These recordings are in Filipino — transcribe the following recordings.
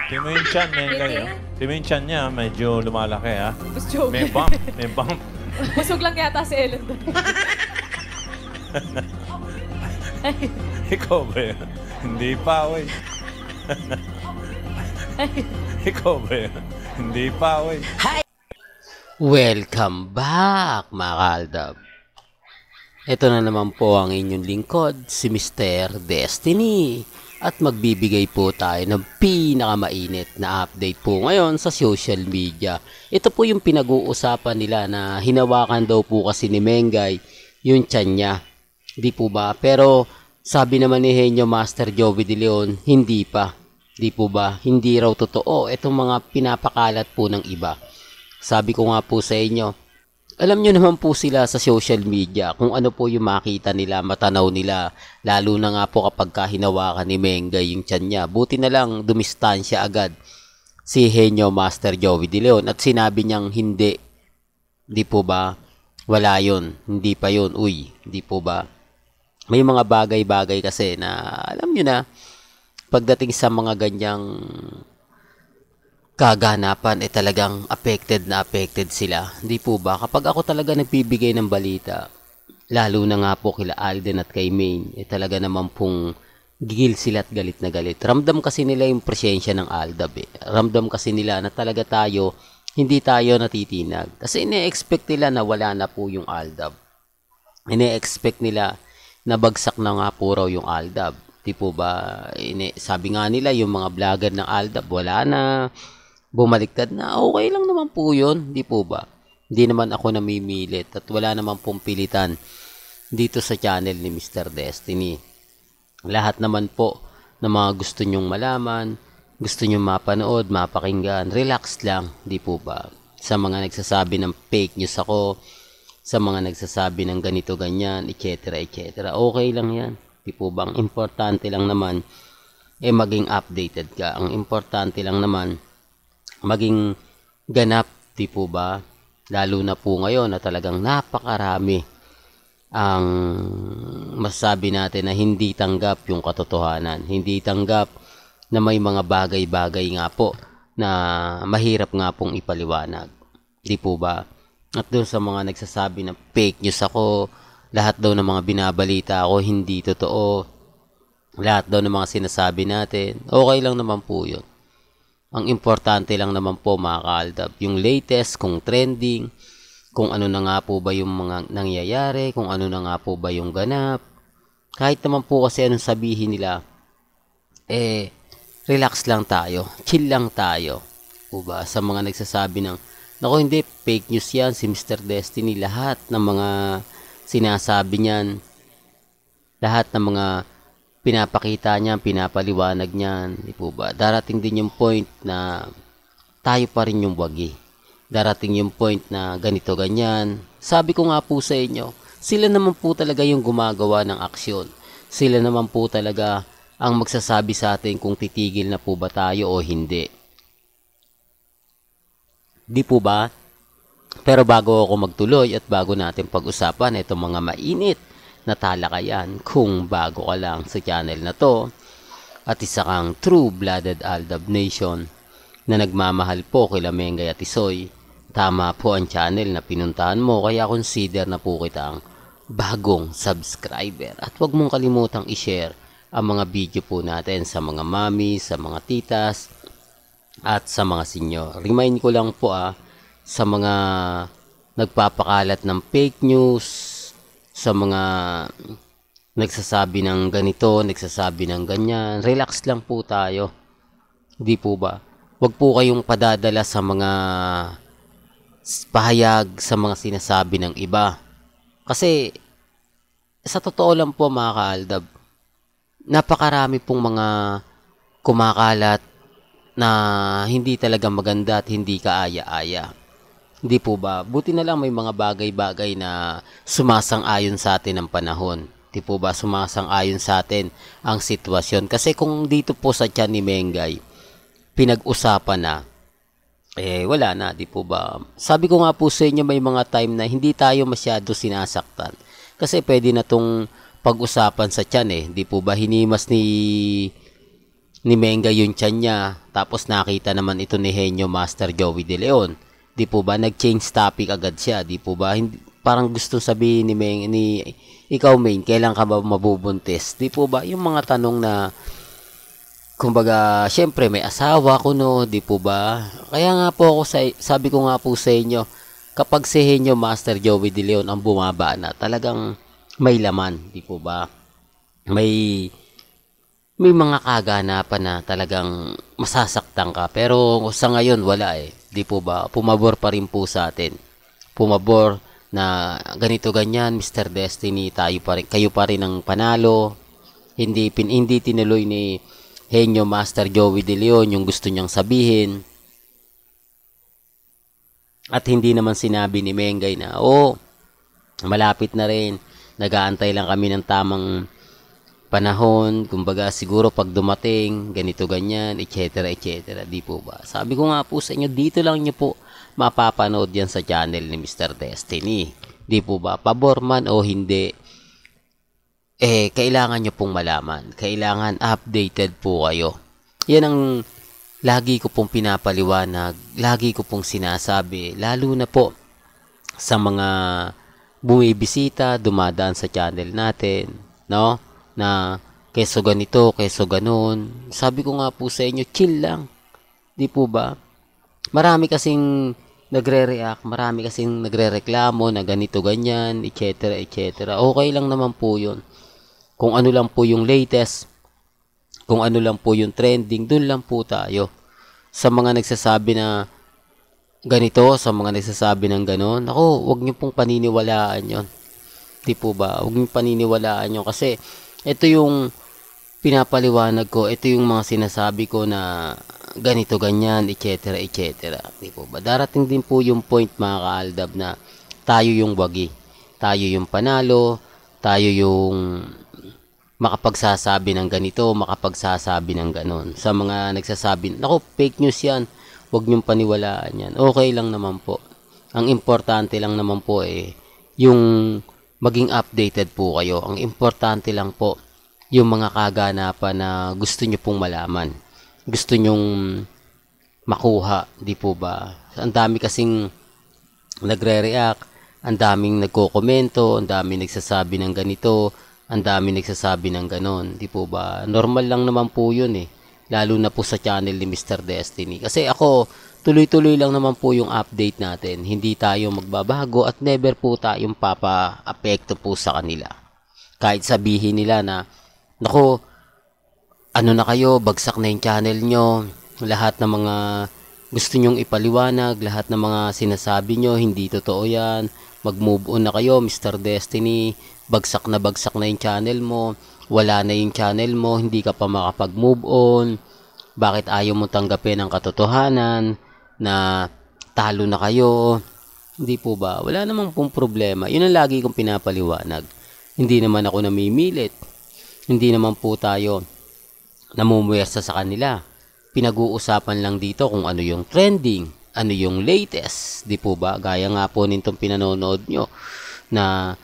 Tingnan mo yung chan, Mengay, oh. Tingnan mo yung chan niya, medyo lumalaki, ha? Mas joke. May bump, may bump. Busog lang yata si Ellen doon. Ikaw ba yan? Hindi pa, oy. Ikaw ba yan? Hindi pa, oy. Welcome back, mga kaaldab. Ito na naman po ang inyong lingkod, si Mr. Destiny. At magbibigay po tayo ng pinakamainit na update po ngayon sa social media. Ito po yung pinag-uusapan nila na hinawakan daw po kasi ni Mengay yung tiyan niya. Di po ba? Pero sabi naman ni Henyo Master Joey De Leon, hindi pa. Di po ba? Hindi raw totoo itong mga pinapakalat po ng iba. Sabi ko nga po sa inyo, alam nyo naman po sila sa social media kung ano po yung makita nila, matanaw nila. Lalo na nga po kapag hinawakan ni Mengay yung tiyan niya. Buti na lang dumistansya agad si Henyo Master Joey De Leon at sinabi niyang hindi. Di po ba? Wala yun. Hindi pa yun. Uy, di po ba? May mga bagay-bagay kasi na alam nyo na pagdating sa mga ganyang kaganapan talagang affected na affected sila. Hindi po ba? Kapag ako talaga nagbibigay ng balita, lalo na nga po kila Alden at kay Maine, talaga naman pong gigil sila at galit na galit. Ramdam kasi nila yung presensya ng Aldab eh. Ramdam kasi nila na talaga tayo, hindi tayo natitinag. Kasi ine-expect nila na wala na po yung Aldab. Ine-expect nila na bagsak na nga po raw yung Aldab. Di po ba? Sabi nga nila yung mga vlogger ng Aldab, wala na. Bumaliktad na, okay lang naman po yun, di po ba? Hindi naman ako namimilit at wala naman pong pilitan dito sa channel ni Mr. Destiny. Lahat naman po na mga gusto nyong malaman, gusto nyong mapanood, mapakinggan, relax lang, di po ba? Sa mga nagsasabi ng fake news ako, sa mga nagsasabi ng ganito, ganyan, etc. etc. Okay lang yan, di po ba? Ang importante lang naman, maging updated ka. Ang importante lang naman, maging ganap, di po ba? Lalo na po ngayon na talagang napakarami ang masasabi natin na hindi tanggap yung katotohanan. Hindi tanggap na may mga bagay-bagay nga po na mahirap nga pong ipaliwanag. Di po ba? At doon sa mga nagsasabi na fake news ako, lahat daw ng mga binabalita ako hindi totoo, lahat daw ng mga sinasabi natin, okay lang naman po yun. Ang importante lang naman po mga kaaldab, yung latest, kung trending, kung ano na nga po ba yung mga nangyayari, kung ano na nga po ba yung ganap. Kahit naman po kasi anong sabihin nila, relax lang tayo, chill lang tayo. O ba? Sa mga nagsasabi ng, naku hindi, fake news yan, si Mr. Destiny, lahat ng mga sinasabi niyan, lahat ng mga pinapakita niya, pinapaliwanag niyan, di po ba? Darating din yung point na tayo pa rin yung wagi. Darating yung point na ganito, ganyan. Sabi ko nga po sa inyo, sila naman po talaga yung gumagawa ng aksyon. Sila naman po talaga ang magsasabi sa atin kung titigil na po ba tayo o hindi. Di po ba? Pero bago ako magtuloy at bago natin pag-usapan itong mga mainit na talakayan, kung bago ka lang sa channel na to at isa kang true-blooded Aldab Nation na nagmamahal po kila Mengay at Isoy, tama po ang channel na pinuntahan mo, kaya consider na po kitang bagong subscriber. At huwag mong kalimutang i-share ang mga video po natin sa mga mami, sa mga titas at sa mga senior. Remind ko lang po sa mga nagpapakalat ng fake news, sa mga nagsasabi ng ganito, nagsasabi ng ganyan, relax lang po tayo. Di po ba? Huwag po kayong padadala sa mga pahayag, sa mga sinasabi ng iba. Kasi, sa totoo lang po mga kaaldab, napakarami pong mga kumakalat na hindi talaga maganda at hindi kaaya-aya. Hindi po ba? Buti na lang may mga bagay-bagay na sumasang-ayon sa atin ng panahon. Hindi po ba? Sumasang-ayon sa atin ang sitwasyon. Kasi kung dito po sa tiyan ni Mengay, pinag-usapan na, wala na, di po ba? Sabi ko nga po sa inyo, may mga time na hindi tayo masyado sinasaktan. Kasi pwede na tong pag-usapan sa tiyan di po ba? Hinimas ni ni Menga yung tiyan niya, tapos nakita naman ito ni Henyo Master Joey De Leon. Di po ba nag-change topic agad siya? Di po ba hindi, parang gusto sabihin ni ikaw main, kailan ka ba mabubuntis? Di po ba yung mga tanong na kumbaga, syempre may asawa ko no, di po ba? Kaya nga po ako sabi ko nga po sa inyo, kapag si Henyo Master Joey De Leon ang bumaba na, talagang may laman, di po ba? May mga kaganapan na talagang masasaktan ka. Pero sa ngayon wala eh. Di po ba? Pumabor pa rin po sa atin. Pumabor na ganito ganyan, Mr. Destiny, kayo pa rin ang panalo. Hindi tinuloy ni Henyo Master Joey De Leon yung gusto niyang sabihin. At hindi naman sinabi ni Mengay na, malapit na rin. Nag-aantay lang kami ng tamang panahon. Kumbaga, siguro pag dumating, ganito, ganyan, etc. etc. Di po ba? Sabi ko nga po sa inyo, dito lang niyo po mapapanood yan sa channel ni Mr. Destiny. Di po ba? Pabor man o hindi, kailangan nyo pong malaman. Kailangan updated po kayo. Yan ang lagi ko pong pinapaliwanag. Lagi ko pong sinasabi. Lalo na po sa mga bumibisita, dumadaan sa channel natin. No? Na keso ganito, keso ganon. Sabi ko nga po sa inyo, chill lang. Di po ba? Marami kasing nagre-react, marami kasing nagre-reklamo na ganito, ganyan, etc. etc. Okay lang naman po yun. Kung ano lang po yung latest, kung ano lang po yung trending, dun lang po tayo. Sa mga nagsasabi na ganito, sa mga nagsasabi ng ganon, wag niyo pong paniniwalaan yon. Di po ba? Wag niyo paniniwalaan yon kasi ito yung pinapaliwanag ko, ito yung mga sinasabi ko na ganito, ganyan, etc. etc. Di po ba? Darating din po yung point mga kaaldab na tayo yung wagi. Tayo yung panalo, tayo yung makapagsasabi ng ganito, makapagsasabi ng ganon. Sa mga nagsasabi, fake news yan, huwag niyong paniwalaan yan. Okay lang naman po. Ang importante lang naman po yung maging updated po kayo. Ang importante lang po, yung mga kaganapan na gusto niyo pong malaman. Gusto nyong makuha, di po ba? Ang dami kasing nagre-react, ang daming nagko-komento, ang daming nagsasabi ng ganito, ang dami nagsasabi ng ganon, di po ba? Normal lang naman po yun lalo na po sa channel ni Mr. Destiny. Kasi ako, tuloy-tuloy lang naman po yung update natin. Hindi tayo magbabago at never po tayong papa-apekto po sa kanila. Kahit sabihin nila na, ano na kayo, bagsak na yung channel nyo, lahat ng mga gusto nyong ipaliwanag, lahat ng mga sinasabi nyo, hindi totoo yan, mag-move on na kayo, Mr. Destiny, bagsak na yung channel mo, wala na yung channel mo, hindi ka pa makapag-move on, bakit ayaw mo tanggapin ang katotohanan na talo na kayo, hindi po ba? Wala namang pong problema. Yun ang lagi kong pinapaliwanag. Hindi naman ako namimilit. Hindi naman po tayo namumuwersa sa kanila. Pinag-uusapan lang dito kung ano yung trending, ano yung latest, di po ba? Gaya nga po nitong pinanonood nyo na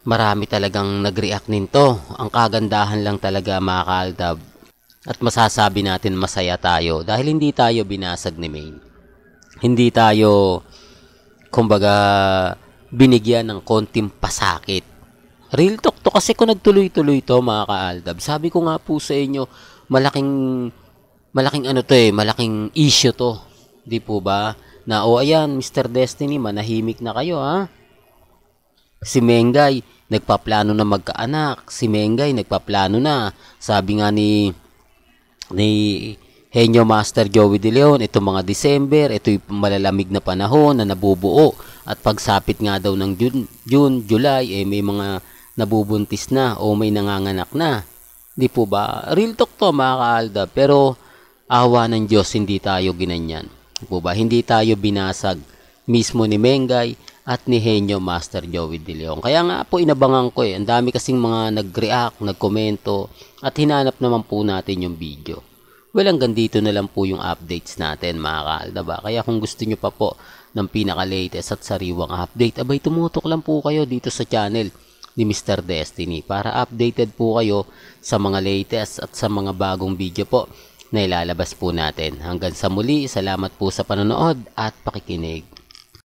marami talagang nag-react nito. Ang kagandahan lang talaga mga kaaldab at masasabi natin masaya tayo dahil hindi tayo binasag ni Maine. Hindi tayo kumbaga binigyan ng konting pasakit. Real talk to kasi kung nagtuloy-tuloy to mga kaaldab. Sabi ko nga po sa inyo, malaking malaking issue to. Di po ba? Na ayan, Mr. Destiny, manahimik na kayo ha. Si Mengay, nagpaplano na magkaanak. Si Mengay, nagpaplano na. Sabi nga ni Henyo Master Joey De Leon, ito mga December, ito yung malalamig na panahon na nabubuo. At pagsapit nga daw ng June, July, may mga nabubuntis na o may nanganganak na. Di po ba? Real talk to mga kaalda. Pero awa ng Diyos, hindi tayo ginanyan. Di po ba? Hindi tayo binasag mismo ni Mengay at ni Henyo Master Joey De Leon. Kaya nga po inabangan ko Ang dami kasing mga nag-react, nagkomento at hinanap naman po natin yung video. Well, hanggang dito na lang po yung updates natin mga kaalda ba? Kaya kung gusto nyo pa po ng pinaka-latest at sariwang update, abay tumutok lang po kayo dito sa channel ni Mr. Destiny para updated po kayo sa mga latest at sa mga bagong video po na ilalabas po natin. Hanggang sa muli, salamat po sa panonood at pakikinig.